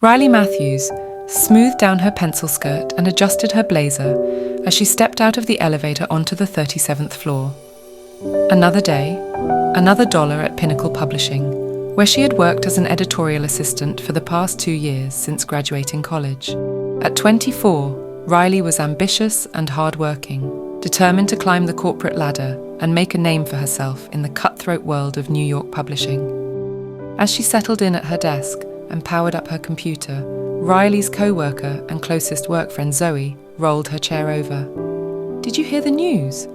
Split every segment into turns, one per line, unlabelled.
Riley Matthews smoothed down her pencil skirt and adjusted her blazer as she stepped out of the elevator onto the 37th floor. Another day, another dollar at Pinnacle Publishing, where she had worked as an editorial assistant for the past 2 years since graduating college. At 24, Riley was ambitious and hardworking, determined to climb the corporate ladder and make a name for herself in the cutthroat world of New York publishing. As she settled in at her desk and powered up her computer, Riley's co-worker and closest work friend Zoe rolled her chair over. "Did you hear the news?"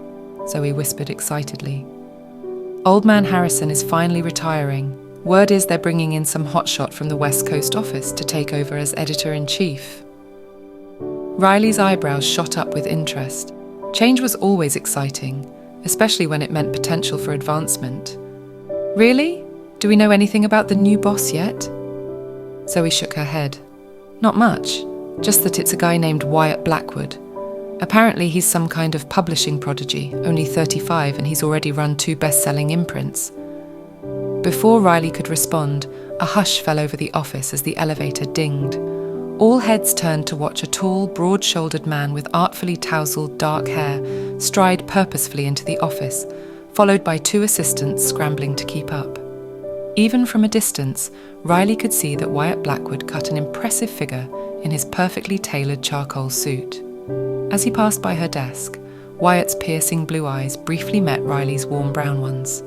Zoe whispered excitedly. "Old man Harrison is finally retiring. Word is they're bringing in some hotshot from the West Coast office to take over as editor-in-chief." Riley's eyebrows shot up with interest. Change was always exciting, especially when it meant potential for advancement. "Really? Do we know anything about the new boss yet?" Zoe shook her head. "Not much, just that it's a guy named Wyatt Blackwood. Apparently he's some kind of publishing prodigy, only 35, and he's already run 2 best-selling imprints." Before Riley could respond, a hush fell over the office as the elevator dinged. All heads turned to watch a tall, broad-shouldered man with artfully tousled dark hair stride purposefully into the office, followed by 2 assistants scrambling to keep up. Even from a distance, Riley could see that Wyatt Blackwood cut an impressive figure in his perfectly tailored charcoal suit. As he passed by her desk, Wyatt's piercing blue eyes briefly met Riley's warm brown ones.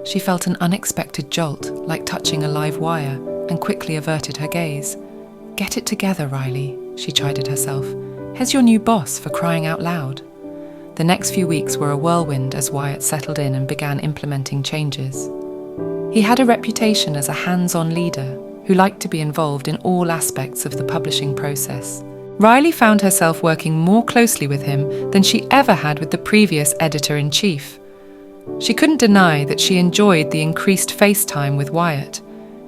She felt an unexpected jolt, like touching a live wire, and quickly averted her gaze. "Get it together, Riley," she chided herself. "Here's your new boss, for crying out loud." The next few weeks were a whirlwind as Wyatt settled in and began implementing changes. He had a reputation as a hands-on leader who liked to be involved in all aspects of the publishing process. Riley found herself working more closely with him than she ever had with the previous editor-in-chief. She couldn't deny that she enjoyed the increased face time with Wyatt.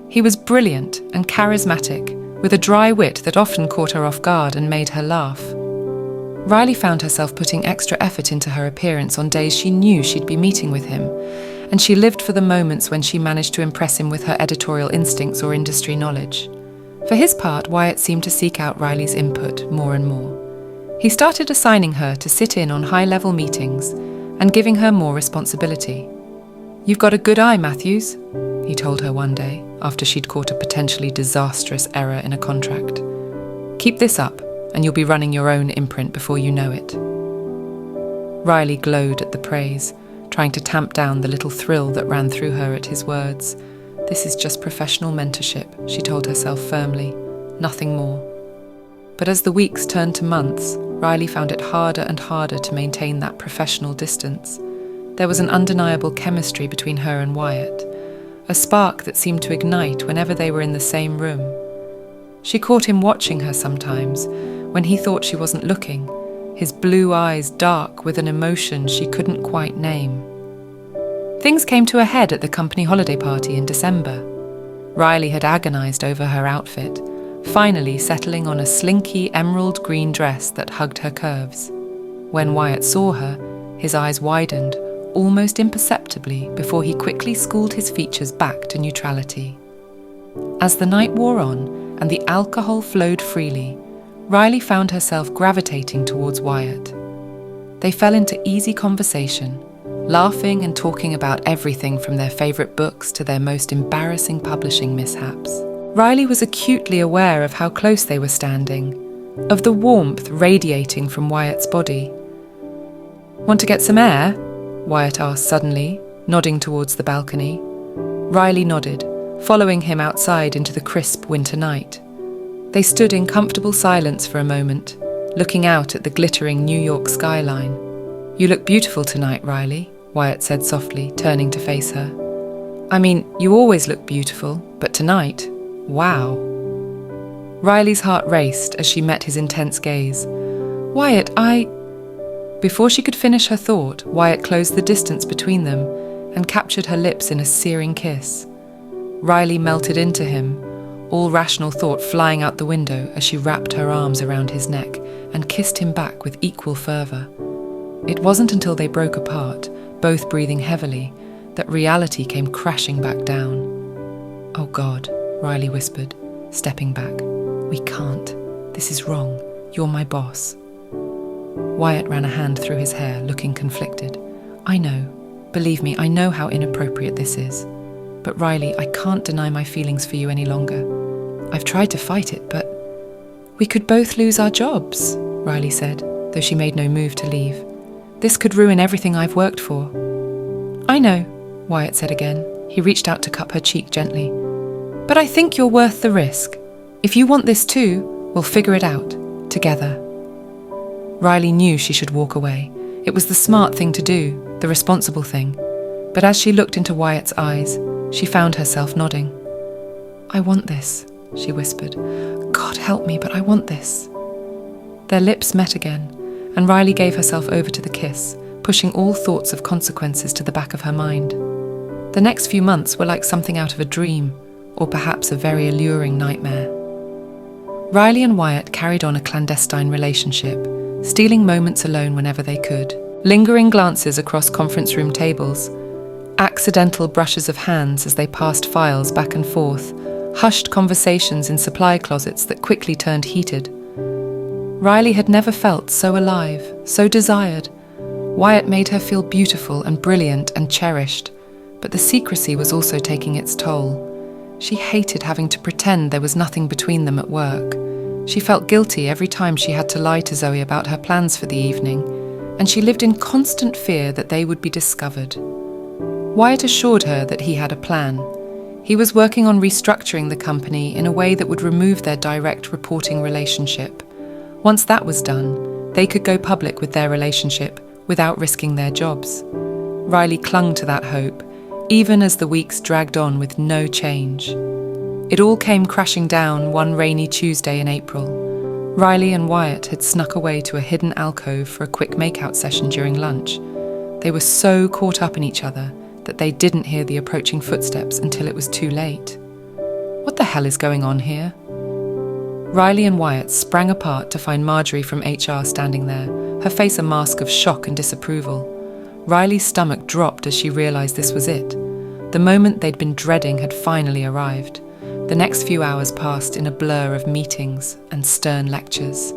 He was brilliant and charismatic, with a dry wit that often caught her off guard and made her laugh. Riley found herself putting extra effort into her appearance on days she knew she'd be meeting with him, and she lived for the moments when she managed to impress him with her editorial instincts or industry knowledge. For his part, Wyatt seemed to seek out Riley's input more and more. He started assigning her to sit in on high-level meetings and giving her more responsibility. "You've got a good eye, Matthews," he told her one day after she'd caught a potentially disastrous error in a contract. "Keep this up, and you'll be running your own imprint before you know it." Riley glowed at the praise, trying to tamp down the little thrill that ran through her at his words. "This is just professional mentorship," she told herself firmly, "nothing more." But as the weeks turned to months, Riley found it harder and harder to maintain that professional distance. There was an undeniable chemistry between her and Wyatt, a spark that seemed to ignite whenever they were in the same room. She caught him watching her sometimes, when he thought she wasn't looking, his blue eyes dark with an emotion she couldn't quite name. Things came to a head at the company holiday party in December. Riley had agonized over her outfit, finally settling on a slinky emerald green dress that hugged her curves. When Wyatt saw her, his eyes widened, almost imperceptibly, before he quickly schooled his features back to neutrality. As the night wore on and the alcohol flowed freely, Riley found herself gravitating towards Wyatt. They fell into easy conversation, laughing and talking about everything from their favourite books to their most embarrassing publishing mishaps. Riley was acutely aware of how close they were standing, of the warmth radiating from Wyatt's body. "Want to get some air?" Wyatt asked suddenly, nodding towards the balcony. Riley nodded, following him outside into the crisp winter night. They stood in comfortable silence for a moment, looking out at the glittering New York skyline. "You look beautiful tonight, Riley," Wyatt said softly, turning to face her. "I mean, you always look beautiful, but tonight, wow." Riley's heart raced as she met his intense gaze. "Wyatt, Before she could finish her thought, Wyatt closed the distance between them and captured her lips in a searing kiss. Riley melted into him, all rational thought flying out the window as she wrapped her arms around his neck and kissed him back with equal fervour. It wasn't until they broke apart, both breathing heavily, that reality came crashing back down. "Oh God," Riley whispered, stepping back. "We can't. This is wrong. You're my boss." Wyatt ran a hand through his hair, looking conflicted. "I know. Believe me, I know how inappropriate this is. But Riley, I can't deny my feelings for you any longer. I've tried to fight it, but..." "We could both lose our jobs," Riley said, though she made no move to leave. "This could ruin everything I've worked for." "I know," Wyatt said again. He reached out to cup her cheek gently. "But I think you're worth the risk. If you want this too, we'll figure it out, together." Riley knew she should walk away. It was the smart thing to do, the responsible thing. But as she looked into Wyatt's eyes, she found herself nodding. "I want this," she whispered. "God help me, but I want this." Their lips met again, and Riley gave herself over to the kiss, pushing all thoughts of consequences to the back of her mind. The next few months were like something out of a dream, or perhaps a very alluring nightmare. Riley and Wyatt carried on a clandestine relationship, stealing moments alone whenever they could, lingering glances across conference room tables, accidental brushes of hands as they passed files back and forth, hushed conversations in supply closets that quickly turned heated. Riley had never felt so alive, so desired. Wyatt made her feel beautiful and brilliant and cherished, but the secrecy was also taking its toll. She hated having to pretend there was nothing between them at work. She felt guilty every time she had to lie to Zoe about her plans for the evening, and she lived in constant fear that they would be discovered. Wyatt assured her that he had a plan. He was working on restructuring the company in a way that would remove their direct reporting relationship. Once that was done, they could go public with their relationship without risking their jobs. Riley clung to that hope, even as the weeks dragged on with no change. It all came crashing down one rainy Tuesday in April. Riley and Wyatt had snuck away to a hidden alcove for a quick makeout session during lunch. They were so caught up in each other that they didn't hear the approaching footsteps until it was too late. What the hell is going on here? Riley and Wyatt sprang apart to find Marjorie from HR standing there, her face a mask of shock and disapproval. Riley's stomach dropped as she realised this was it. The moment they'd been dreading had finally arrived. The next few hours passed in a blur of meetings and stern lectures.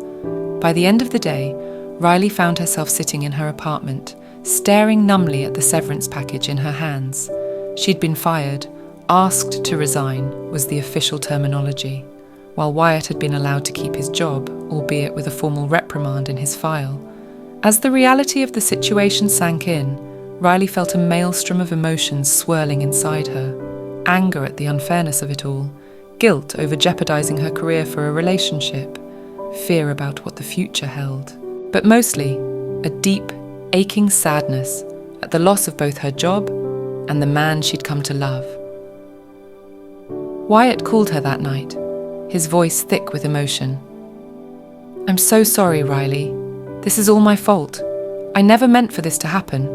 By the end of the day, Riley found herself sitting in her apartment, staring numbly at the severance package in her hands. She'd been fired. Asked to resign was the official terminology, while Wyatt had been allowed to keep his job, albeit with a formal reprimand in his file. As the reality of the situation sank in, Riley felt a maelstrom of emotions swirling inside her. Anger at the unfairness of it all, guilt over jeopardizing her career for a relationship, fear about what the future held, but mostly a deep, aching sadness at the loss of both her job and the man she'd come to love. Wyatt called her that night, his voice thick with emotion. "I'm so sorry, Riley. This is all my fault. I never meant for this to happen."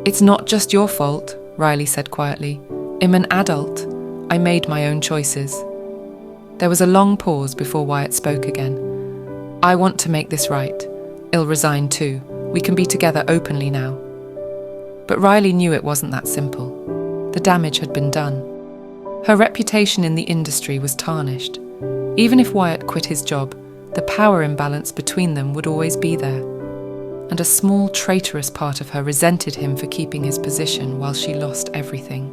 "It's not just your fault," Riley said quietly. "I'm an adult. I made my own choices." There was a long pause before Wyatt spoke again. "I want to make this right. I'll resign too. We can be together openly now." But Riley knew it wasn't that simple. The damage had been done. Her reputation in the industry was tarnished. Even if Wyatt quit his job, the power imbalance between them would always be there. And a small traitorous part of her resented him for keeping his position while she lost everything.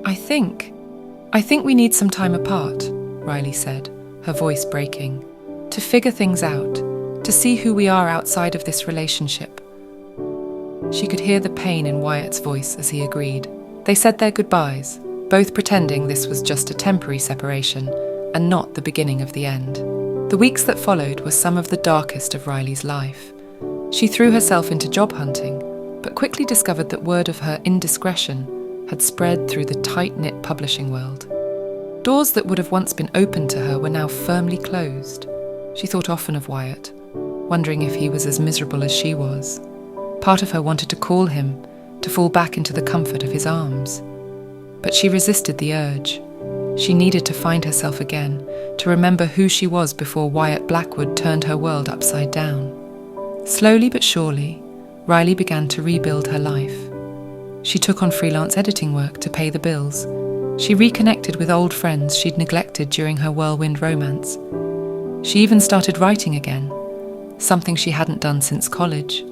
I think we need some time apart," Riley said, her voice breaking, "to figure things out, to see who we are outside of this relationship." She could hear the pain in Wyatt's voice as he agreed. They said their goodbyes, both pretending this was just a temporary separation and not the beginning of the end. The weeks that followed were some of the darkest of Riley's life. She threw herself into job hunting, but quickly discovered that word of her indiscretion had spread through the tight-knit publishing world. Doors that would have once been open to her were now firmly closed. She thought often of Wyatt, wondering if he was as miserable as she was. Part of her wanted to call him, to fall back into the comfort of his arms. But she resisted the urge. She needed to find herself again, to remember who she was before Wyatt Blackwood turned her world upside down. Slowly but surely, Riley began to rebuild her life. She took on freelance editing work to pay the bills. She reconnected with old friends she'd neglected during her whirlwind romance. She even started writing again, something she hadn't done since college.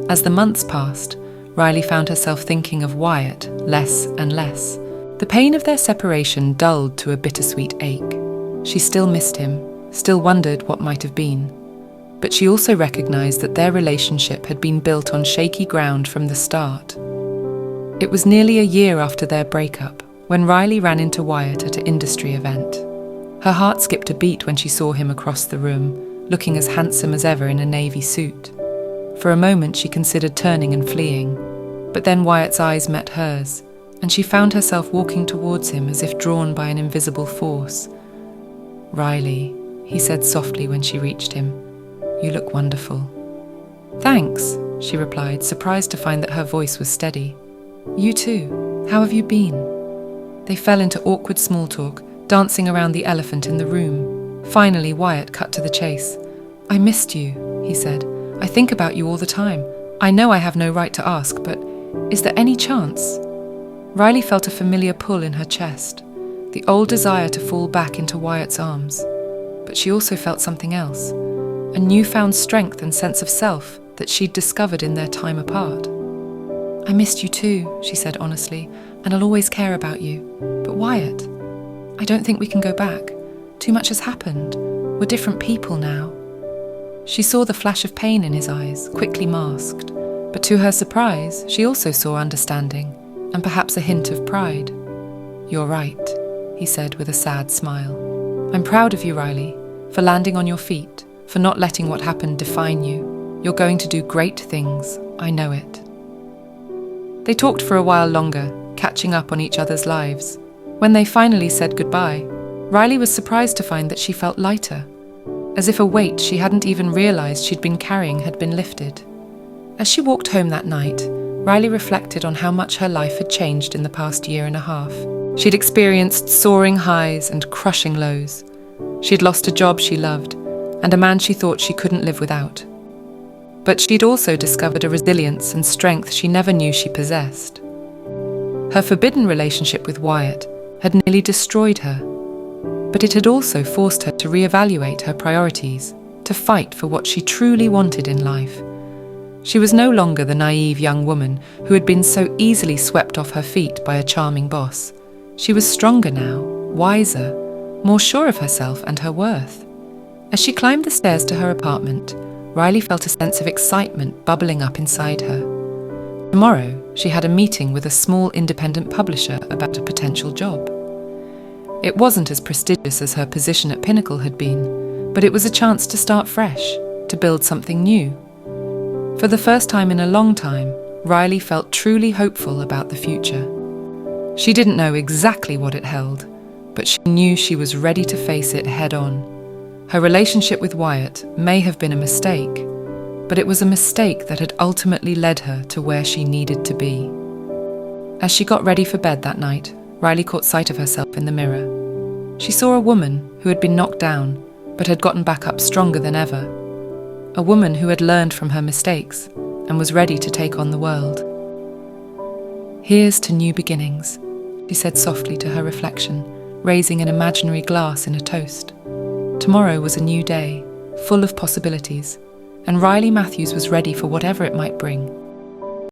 As the months passed, Riley found herself thinking of Wyatt less and less. The pain of their separation dulled to a bittersweet ache. She still missed him, still wondered what might have been. But she also recognized that their relationship had been built on shaky ground from the start. It was nearly a year after their breakup when Riley ran into Wyatt at an industry event. Her heart skipped a beat when she saw him across the room, looking as handsome as ever in a navy suit. For a moment she considered turning and fleeing, but then Wyatt's eyes met hers, and she found herself walking towards him as if drawn by an invisible force. "Riley," he said softly when she reached him, "you look wonderful." "Thanks," she replied, surprised to find that her voice was steady. "You too. How have you been?" They fell into awkward small talk, dancing around the elephant in the room. Finally, Wyatt cut to the chase. "I missed you," he said. "I think about you all the time. I know I have no right to ask, but is there any chance?" Riley felt a familiar pull in her chest, the old desire to fall back into Wyatt's arms. But she also felt something else, a newfound strength and sense of self that she'd discovered in their time apart. "I missed you too," she said honestly, "and I'll always care about you. But Wyatt, I don't think we can go back. Too much has happened. We're different people now." She saw the flash of pain in his eyes, quickly masked, but to her surprise, she also saw understanding, and perhaps a hint of pride. "You're right," he said with a sad smile. "I'm proud of you, Riley, for landing on your feet, for not letting what happened define you. You're going to do great things, I know it." They talked for a while longer, catching up on each other's lives. When they finally said goodbye, Riley was surprised to find that she felt lighter, as if a weight she hadn't even realized she'd been carrying had been lifted. As she walked home that night, Riley reflected on how much her life had changed in the past year and a half. She'd experienced soaring highs and crushing lows. She'd lost a job she loved, and a man she thought she couldn't live without. But she'd also discovered a resilience and strength she never knew she possessed. Her forbidden relationship with Wyatt had nearly destroyed her, but it had also forced her to reevaluate her priorities, to fight for what she truly wanted in life. She was no longer the naive young woman who had been so easily swept off her feet by a charming boss. She was stronger now, wiser, more sure of herself and her worth. As she climbed the stairs to her apartment, Riley felt a sense of excitement bubbling up inside her. Tomorrow, she had a meeting with a small independent publisher about a potential job. It wasn't as prestigious as her position at Pinnacle had been, but it was a chance to start fresh, to build something new. For the first time in a long time, Riley felt truly hopeful about the future. She didn't know exactly what it held, but she knew she was ready to face it head-on. Her relationship with Wyatt may have been a mistake, but it was a mistake that had ultimately led her to where she needed to be. As she got ready for bed that night, Riley caught sight of herself in the mirror. She saw a woman who had been knocked down, but had gotten back up stronger than ever. A woman who had learned from her mistakes and was ready to take on the world. "Here's to new beginnings," she said softly to her reflection, raising an imaginary glass in a toast. Tomorrow was a new day, full of possibilities, and Riley Matthews was ready for whatever it might bring.